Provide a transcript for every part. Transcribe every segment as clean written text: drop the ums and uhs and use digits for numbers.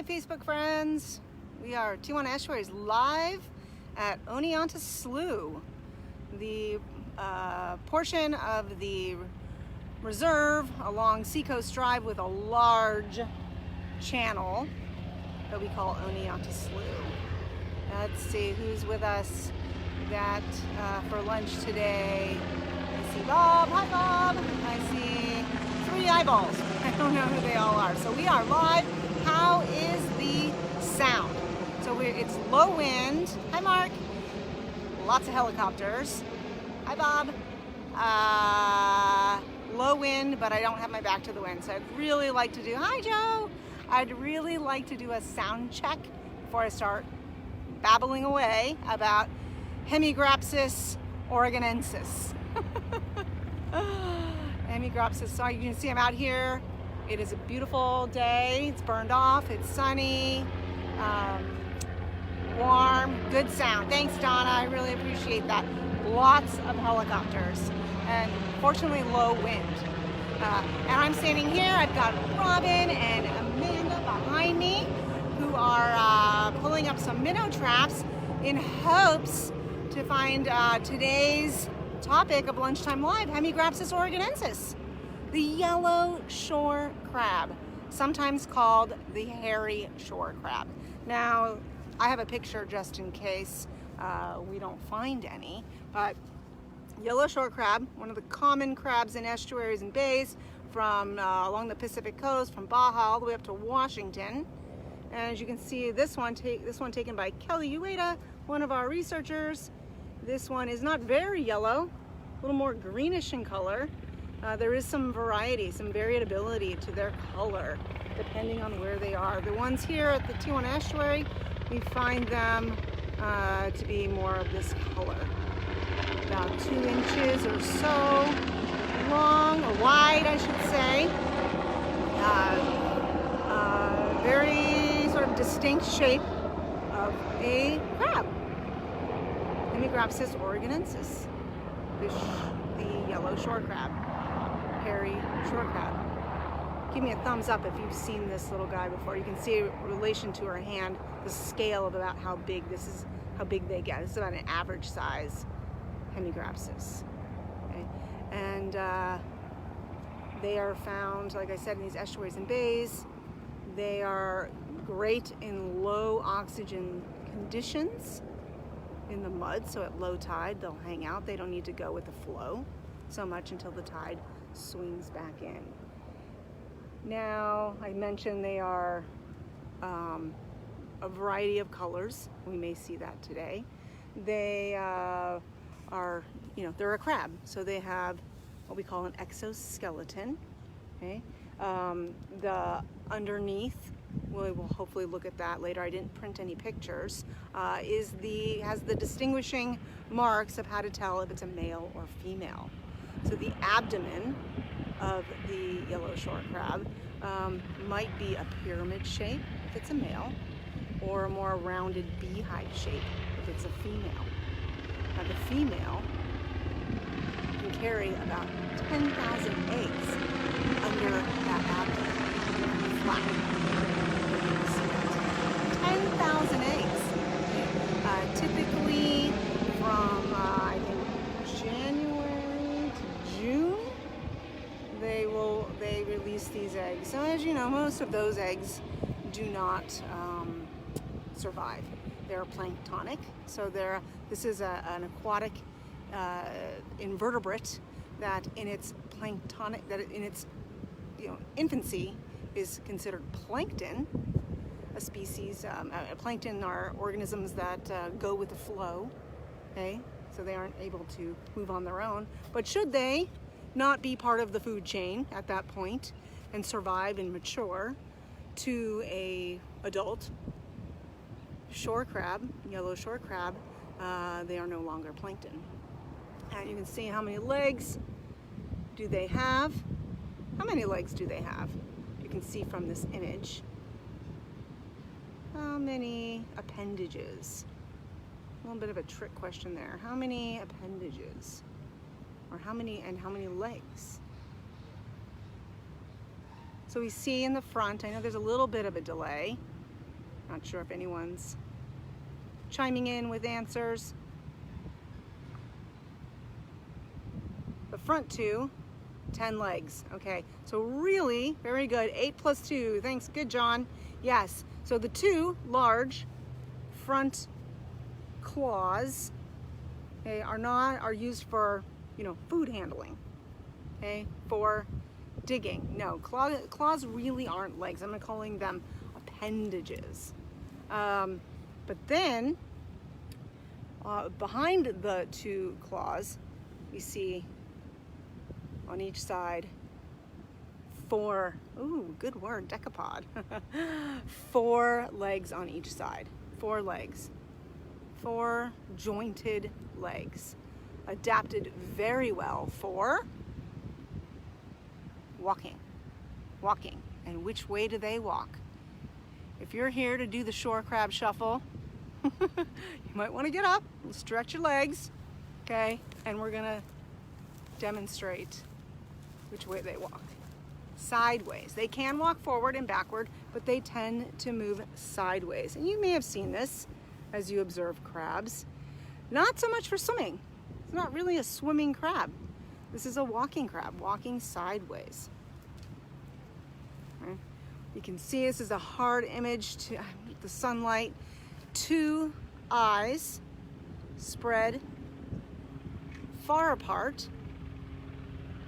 Hi Facebook friends, we are T1 Estuaries live at Oneonta Slough, the portion of the reserve along Seacoast Drive with a large channel that we call Oneonta Slough. Let's see who's with us for lunch today. I see Bob. Hi Bob. I see 3 eyeballs. I don't know who they all are. So we are live. How is the sound? So it's low wind. Hi Mark. Lots of helicopters. Hi Bob. Low wind, but I don't have my back to the wind. So I'd really like to do, hi Joe. I'd really like to do a sound check before I start babbling away about Hemigrapsis oregonensis. Hemigrapsis, so you can see I'm out here. It is a beautiful day. It's burned off, it's sunny, warm, good sound. Thanks Donna, I really appreciate that. Lots of helicopters and fortunately low wind. And I'm standing here, I've got Robin and Amanda behind me who are pulling up some minnow traps in hopes to find today's topic of Lunchtime Live, Hemigrapsis oregonensis, the yellow shore crab, sometimes called the hairy shore crab. Now, I have a picture just in case we don't find any, but yellow shore crab, one of the common crabs in estuaries and bays from along the Pacific coast, from Baja all the way up to Washington. And as you can see, this one taken by Kelly Ueda, one of our researchers. This one is not very yellow, a little more greenish in color. There is some variety, some variability to their color, depending on where they are. The ones here at the T1 estuary, we find them to be more of this color. About 2 inches or so long, or wide, I should say. Very sort of distinct shape of a crab. Hemigrapsis oregonensis, the yellow shore crab, hairy shore crab. Give me a thumbs up if you've seen this little guy before. You can see in relation to her hand the scale of about how big this is, how big they get. This is about an average size Hemigrapsis. Okay? And they are found, like I said, in these estuaries and bays. They are great in low oxygen conditions in the mud, so at low tide they'll hang out. They don't need to go with the flow so much until the tide swings back in. Now, I mentioned they are a variety of colors. We may see that today. They are, they're a crab, so they have what we call an exoskeleton. Okay, the underneath, we will hopefully look at that later. I didn't print any pictures. Has the distinguishing marks of how to tell if it's a male or female. So the abdomen of the yellow shore crab might be a pyramid shape if it's a male, or a more rounded beehive shape if it's a female. Now the female can carry about 10,000 eggs under that abdomen, flat. 10,000 eggs. Typically from I think January to June, they release these eggs. So as you know, most of those eggs do not survive. They're planktonic. So this is an aquatic invertebrate that in its infancy is considered plankton. A species, plankton are organisms that go with the flow, okay? So they aren't able to move on their own. But should they not be part of the food chain at that point and survive and mature to a adult shore crab, yellow shore crab, they are no longer plankton. And you can see how many legs do they have. How many legs do they have? You can see from this image. How many appendages? A little bit of a trick question there. How many appendages? Or how many legs? So we see in the front, I know there's a little bit of a delay, Not sure if anyone's chiming in with answers. The front two, 10 legs. Okay, so really very good. 8 plus 2. Thanks, good John. Yes, so the two large front claws, okay, are used for, you know, food handling. Okay, for digging. No, claws really aren't legs. I'm calling them appendages. But then behind the two claws, we see on each side 4, ooh, good word, decapod. 4 legs on each side. 4 legs. 4 jointed legs. Adapted very well for walking. Walking. And which way do they walk? If you're here to do the shore crab shuffle, you might want to get up and stretch your legs, okay? And we're gonna demonstrate which way they walk. Sideways. They can walk forward and backward, but they tend to move sideways. And you may have seen this as you observe crabs. Not so much for swimming. It's not really a swimming crab. This is a walking crab, walking sideways. Okay. You can see this is a hard image to the sunlight. 2 eyes spread far apart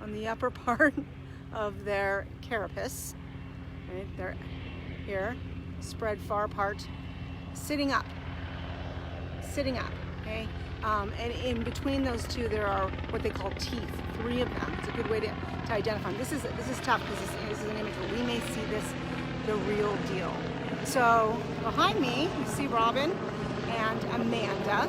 on the upper part of their carapace. Right, they're here, spread far apart, sitting up, okay? And in between those two, there are what they call teeth, 3 of them. It's a good way to identify them. This is tough because this is an image where we may see this the real deal. So behind me, you see Robin and Amanda.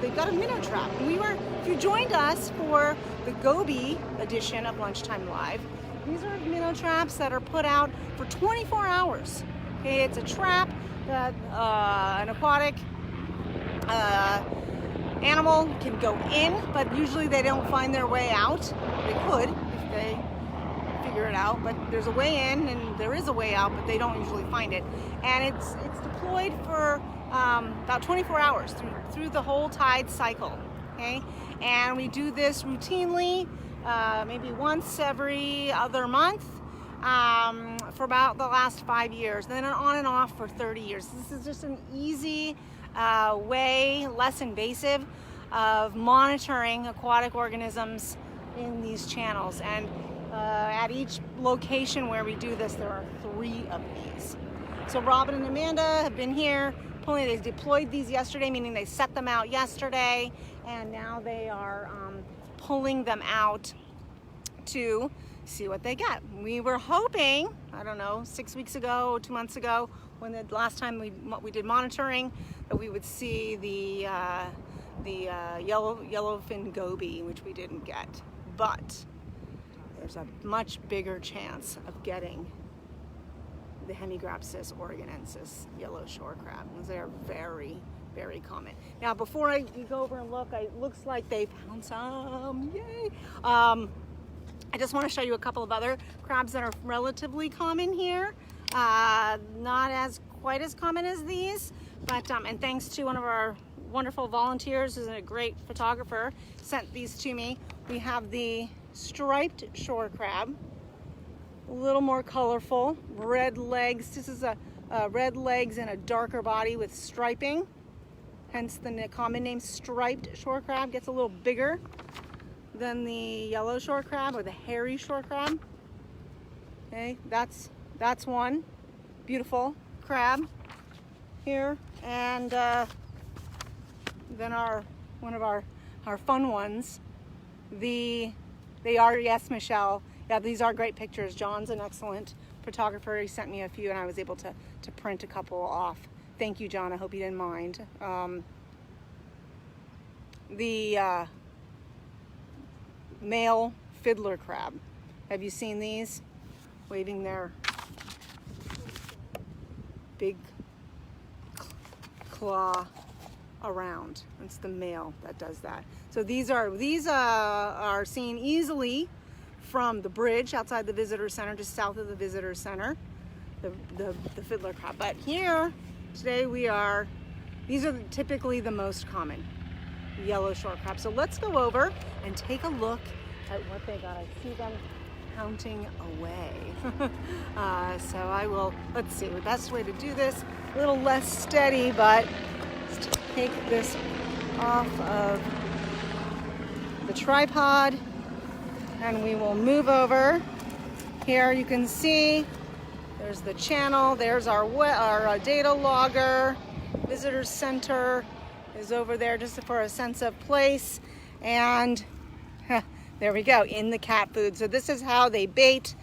They've got a minnow trap. And if you joined us for the Gobi edition of Lunchtime Live, these are minnow traps that are put out for 24 hours. Okay, it's a trap that an aquatic animal can go in, but usually they don't find their way out. They could if they figure it out, but there's a way in and there is a way out, but they don't usually find it. And it's deployed for about 24 hours through the whole tide cycle. Okay, and we do this routinely, maybe once every other month, for about the last 5 years, then on and off for 30 years. This is just an easy way, less invasive, of monitoring aquatic organisms in these channels. And at each location where we do this, there are 3 of these. So Robin and Amanda have been here pulling. They deployed these yesterday, meaning they set them out yesterday, and now they are pulling them out to see what they get. We were hoping, I don't know, 6 weeks ago, 2 months ago, when the last time we did monitoring, that we would see the yellowfin goby, which we didn't get. But there's a much bigger chance of getting the Hemigrapsis oregonensis yellow shore crab. They are very, very common. Now, before I go over and look, it looks like they found some. Yay! I just want to show you a couple of other crabs that are relatively common here. Not quite as common as these, but and thanks to one of our wonderful volunteers, who's a great photographer, sent these to me. We have the striped shore crab, a little more colorful, red legs. This is a red legs and a darker body with striping, hence the common name striped shore crab. Gets a little bigger than the yellow shore crab or the hairy shore crab. Okay, that's one beautiful crab here. And then one of our fun ones, they are, yes, Michelle, yeah, these are great pictures. John's an excellent photographer. He sent me a few and I was able to print a couple off. Thank you, John. I hope you didn't mind. The male fiddler crab. Have you seen these? Waving their big claw around. It's the male that does that. So these are seen easily from the bridge outside the visitor center, just south of the visitor center, the fiddler crab. But here Today these are typically the most common yellow shore crabs. So let's go over and take a look at what they got. I see them counting away. So I will, let's see, the best way to do this, a little less steady, but let's take this off of the tripod and we will move over. Here you can see there's the channel, there's our data logger, visitor center is over there just for a sense of place, and there we go, in the cat food. So this is how they bait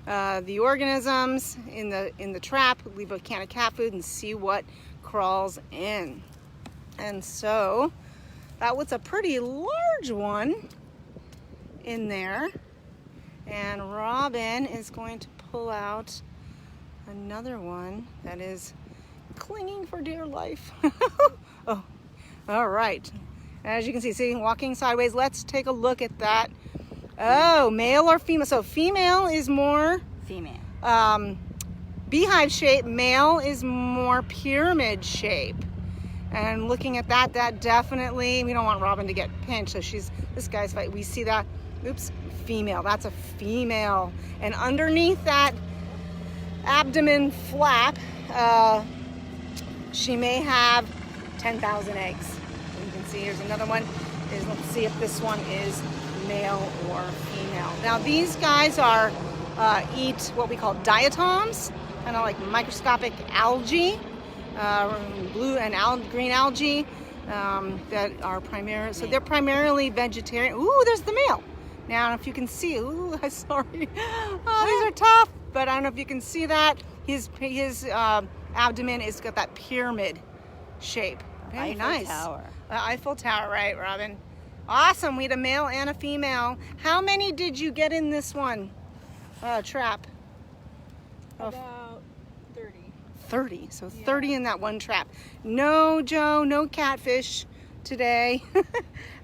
the organisms in the trap. Leave a can of cat food and see what crawls in. And so that was a pretty large one in there. And Robin is going to pull out another one that is clinging for dear life. Oh, all right. As you can see, walking sideways. Let's take a look at that. Oh, male or female? So female is more female. Beehive shape. Male is more pyramid shape. And looking at that definitely, we don't want Robin to get pinched. So this guy's fight. We see that. Oops, female. That's a female. And underneath that abdomen flap, she may have 10,000 eggs. You can see here's another one. Let's see if this one is male or female. Now these guys eat what we call diatoms, kind of like microscopic algae, blue and green algae that are primary. So they're primarily vegetarian. Ooh, there's the male. Now if you can see, ooh, I'm sorry. Oh, these are tough, but I don't know if you can see that. His abdomen has got that pyramid shape. Very nice. Tower. Eiffel Tower, right, Robin? Awesome. We had a male and a female. How many did you get in this one trap? About 30. 30. So 30 in that one trap. No, Joe, no catfish today.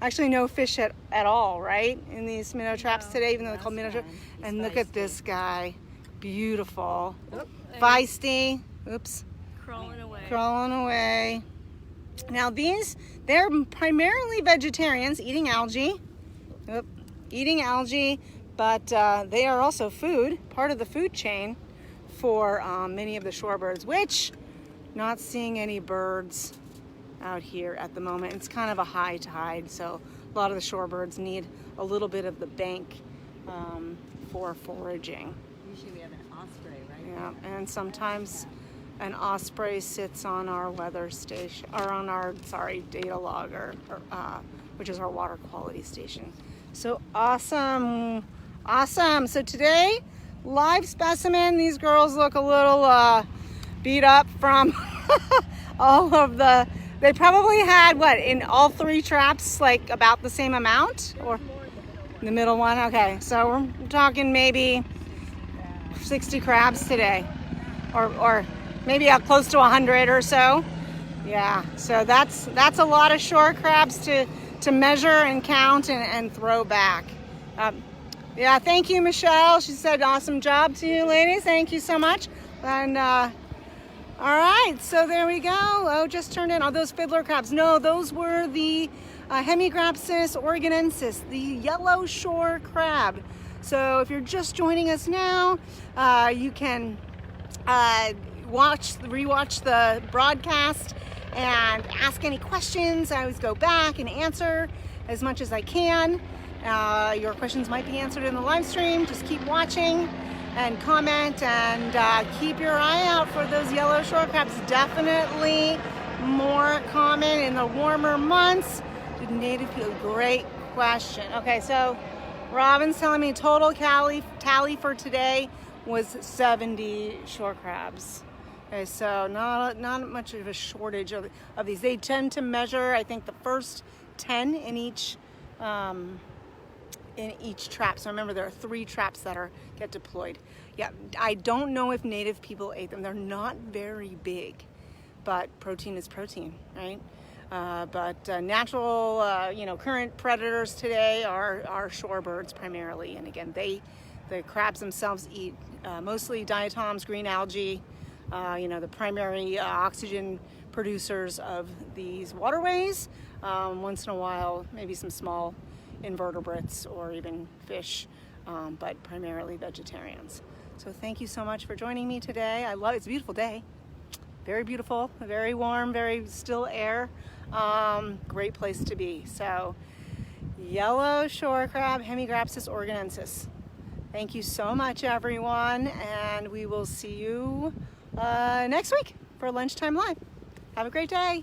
Actually, no fish at all, right? In these minnow traps today, even though they're called minnow traps. And look at this guy. Beautiful. Feisty. Oops. Crawling away. Crawling away. Now they're primarily vegetarians, eating algae. Eating algae, but they are also food, part of the food chain for many of the shorebirds, which not seeing any birds out here at the moment. It's kind of a high tide, so a lot of the shorebirds need a little bit of the bank for foraging. Usually we have an osprey, right? Yeah, and sometimes an osprey sits on our weather station, or on our, data logger, which is our water quality station. So awesome. So today, live specimen. These girls look a little beat up from all of they probably had, in all 3 traps, like about the same amount? Or the middle one? Okay, so we're talking maybe 60 crabs today, or maybe close to 100 or so. Yeah, so that's a lot of shore crabs to measure and count and throw back. Yeah, thank you, Michelle. She said awesome job to you ladies. Thank you so much. And all right, so there we go. Oh, just turned in. Are those fiddler crabs? No, those were the Hemigrapsis oregonensis, the yellow shore crab. So if you're just joining us now, you can rewatch the broadcast and ask any questions. I always go back and answer as much as I can. Your questions might be answered in the live stream. Just keep watching and comment, and keep your eye out for those yellow shore crabs. Definitely more common in the warmer months. Did native people? Great question. Okay, so Robin's telling me total tally for today was 70 shore crabs. Okay, so not much of a shortage of these. They tend to measure, I think, the first 10 in each trap. So remember, there are 3 traps that get deployed. Yeah, I don't know if native people ate them. They're not very big, but protein is protein, right? But natural, current predators today are shorebirds primarily. And again, the crabs themselves eat mostly diatoms, green algae, the primary oxygen producers of these waterways. Once in a while, maybe some small invertebrates or even fish, but primarily vegetarians. So thank you so much for joining me today. It's a beautiful day. Very beautiful, very warm, very still air. Great place to be. So yellow shore crab, Hemigrapsis organensis. Thank you so much, everyone, and we will see you next week for Lunchtime Live. Have a great day.